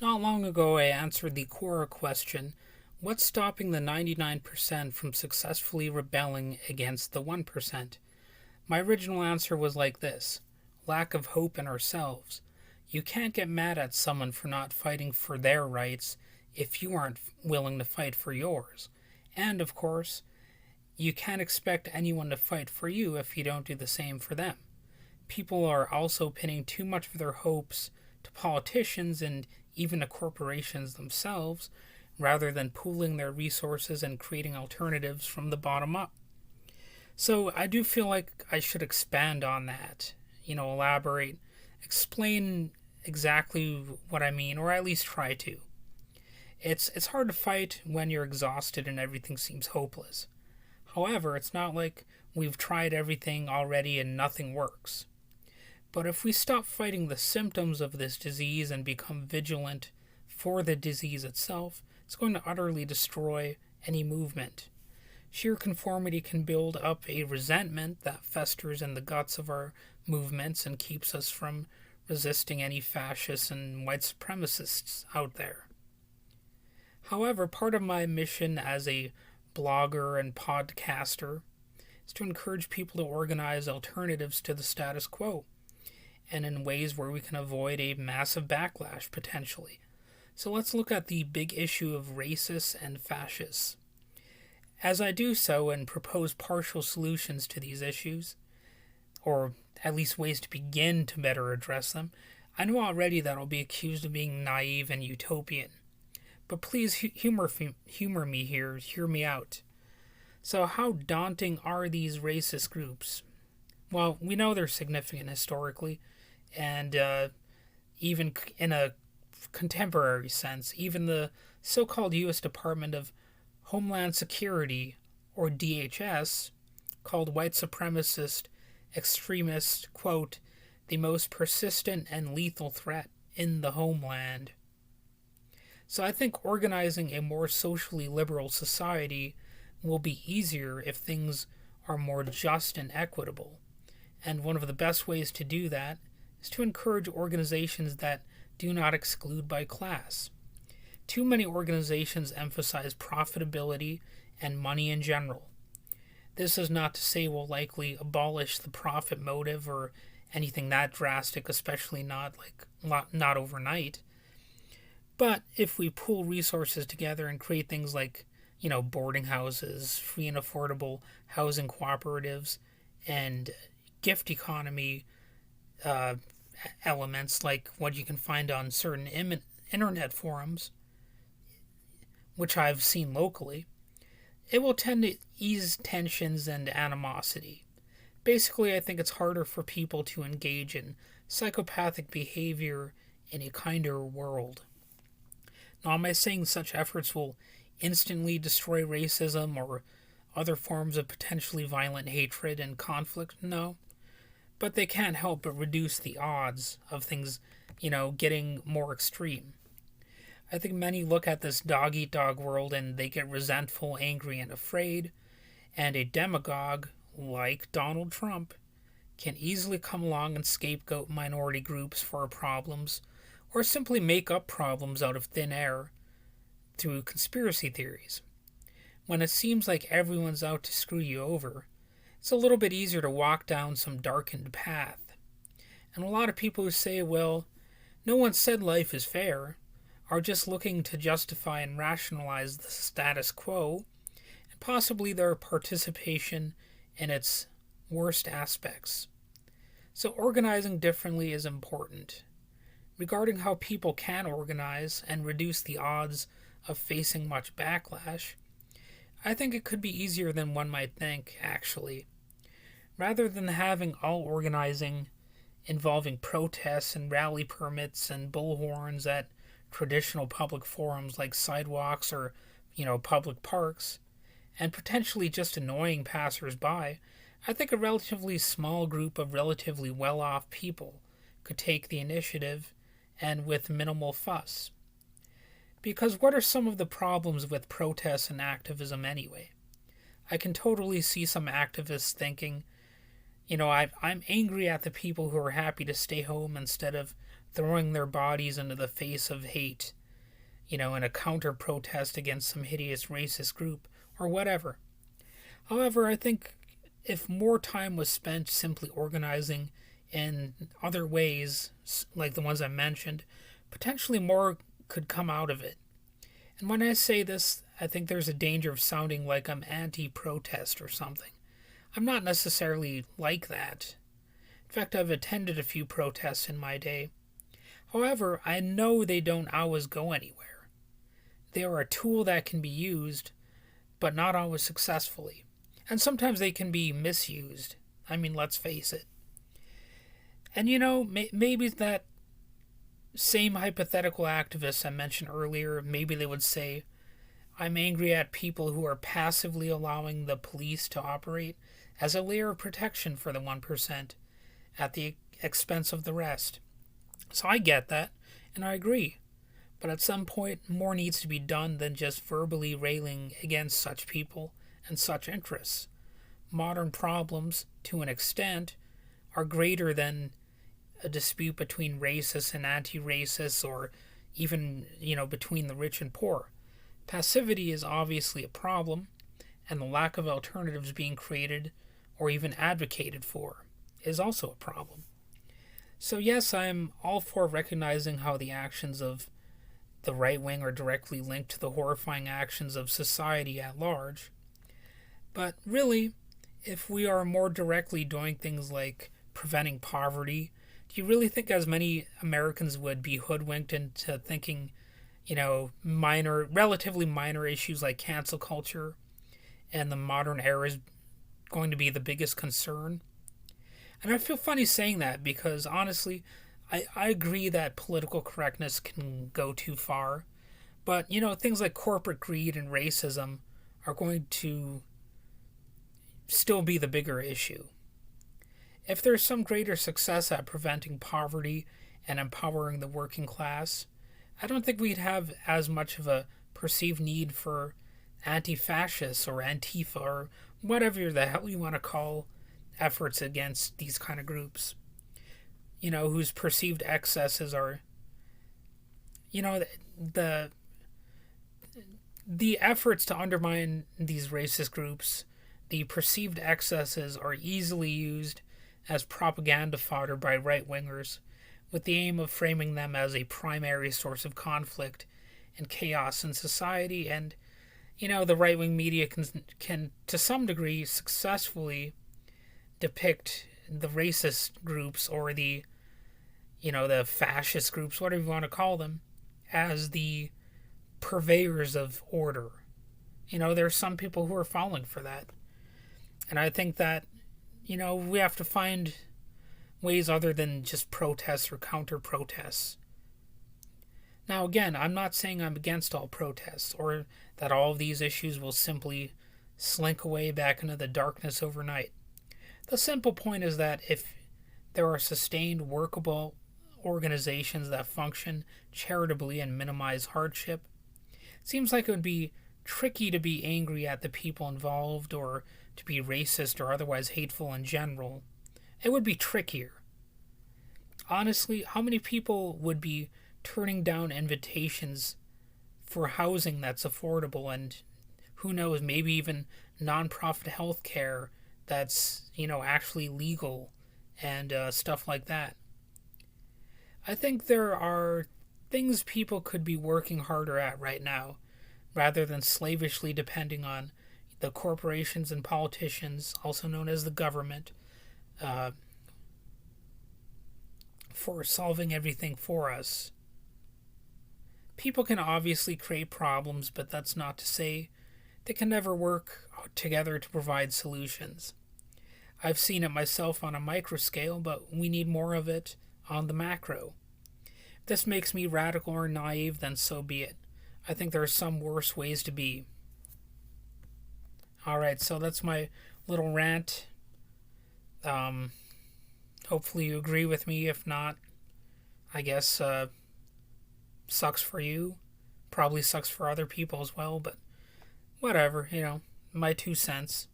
Not long ago, I answered the Quora question: what's stopping the 99% from successfully rebelling against the 1%? My original answer was like this: lack of hope in ourselves. You can't get mad at someone for not fighting for their rights if you aren't willing to fight for yours. And, of course, you can't expect anyone to fight for you if you don't do the same for them. People are also pinning too much of their hopes to politicians and even to corporations themselves, rather than pooling their resources and creating alternatives from the bottom up. So I do feel like I should expand on that, elaborate, explain exactly what I mean, or at least try to. It's hard to fight when you're exhausted and everything seems hopeless. However, it's not like we've tried everything already and nothing works. But if we stop fighting the symptoms of this disease and become vigilant for the disease itself, it's going to utterly destroy any movement. Sheer conformity can build up a resentment that festers in the guts of our movements and keeps us from resisting any fascists and white supremacists out there. However, part of my mission as a blogger and podcaster is to encourage people to organize alternatives to the status quo, and in ways where we can avoid a massive backlash potentially. So let's look at the big issue of racists and fascists. As I do so and propose partial solutions to these issues, or at least ways to begin to better address them, I know already that I'll be accused of being naive and utopian. But please humor me here, hear me out. So how daunting are these racist groups? Well, we know they're significant historically, and even in a contemporary sense, even the so-called U.S. Department of Homeland Security, or DHS, called white supremacist extremists, quote, the most persistent and lethal threat in the homeland. So I think organizing a more socially liberal society will be easier if things are more just and equitable. And one of the best ways to do that is to encourage organizations that do not exclude by class. Too many organizations emphasize profitability and money in general. This is not to say we'll likely abolish the profit motive or anything that drastic, especially not overnight. But if we pool resources together and create things like, boarding houses, free and affordable housing cooperatives, and gift economy elements like what you can find on certain internet forums, which I've seen locally, it will tend to ease tensions and animosity. Basically, I think it's harder for people to engage in psychopathic behavior in a kinder world. Now, am I saying such efforts will instantly destroy racism or other forms of potentially violent hatred and conflict? No. But they can't help but reduce the odds of things, getting more extreme. I think many look at this dog-eat-dog world and they get resentful, angry, and afraid, and a demagogue like Donald Trump can easily come along and scapegoat minority groups for our problems, or simply make up problems out of thin air through conspiracy theories. When it seems like everyone's out to screw you over, it's a little bit easier to walk down some darkened path. And a lot of people who say, well, no one said life is fair, are just looking to justify and rationalize the status quo, and possibly their participation in its worst aspects. So organizing differently is important. Regarding how people can organize and reduce the odds of facing much backlash, I think it could be easier than one might think, actually. Rather than having all organizing involving protests and rally permits and bullhorns at traditional public forums like sidewalks or, public parks, and potentially just annoying passers-by, I think a relatively small group of relatively well-off people could take the initiative and with minimal fuss. Because what are some of the problems with protests and activism anyway? I can totally see some activists thinking, I'm angry at the people who are happy to stay home instead of throwing their bodies into the face of hate, in a counter protest against some hideous racist group or whatever. However, I think if more time was spent simply organizing in other ways, like the ones I mentioned, potentially more could come out of it. And when I say this, I think there's a danger of sounding like I'm anti-protest or something. I'm not necessarily like that. In fact, I've attended a few protests in my day. However, I know they don't always go anywhere. They are a tool that can be used, but not always successfully. And sometimes they can be misused. I mean, let's face it. And maybe that same hypothetical activist I mentioned earlier, maybe they would say, I'm angry at people who are passively allowing the police to operate as a layer of protection for the 1% at the expense of the rest. So I get that, and I agree. But at some point, more needs to be done than just verbally railing against such people and such interests. Modern problems, to an extent, are greater than a dispute between racists and anti-racists, or even, between the rich and poor. Passivity is obviously a problem, and the lack of alternatives being created or even advocated for is also a problem. So yes, I am all for recognizing how the actions of the right wing are directly linked to the horrifying actions of society at large. But really, if we are more directly doing things like preventing poverty, do you really think as many Americans would be hoodwinked into thinking, relatively minor issues like cancel culture and the modern era is going to be the biggest concern? And I feel funny saying that because honestly, I agree that political correctness can go too far. But, things like corporate greed and racism are going to still be the bigger issue. If there's some greater success at preventing poverty and empowering the working class, I don't think we'd have as much of a perceived need for anti-fascists or Antifa or whatever the hell you want to call efforts against these kind of groups, whose perceived excesses are, the efforts to undermine these racist groups, the perceived excesses are easily used as propaganda fodder by right-wingers with the aim of framing them as a primary source of conflict and chaos in society. And, the right-wing media can to some degree successfully depict the racist groups or the fascist groups, whatever you want to call them, as the purveyors of order. There are some people who are falling for that. And I think that, we have to find ways other than just protests or counter-protests. Now, again, I'm not saying I'm against all protests or that all of these issues will simply slink away back into the darkness overnight. The simple point is that if there are sustained, workable organizations that function charitably and minimize hardship, it seems like it would be tricky to be angry at the people involved or to be racist or otherwise hateful in general. It would be trickier. Honestly, how many people would be turning down invitations for housing that's affordable and, who knows, maybe even nonprofit health care that's, actually legal and stuff like that? I think there are things people could be working harder at right now, rather than slavishly depending on the corporations and politicians, also known as the government, for solving everything for us. People can obviously create problems, but that's not to say they can never work together to provide solutions. I've seen it myself on a micro scale, but we need more of it on the macro. If this makes me radical or naive, then so be it. I think there are some worse ways to be. Alright, so that's my little rant. Hopefully you agree with me. If not, I guess sucks for you. Probably sucks for other people as well, but whatever, my 2 cents.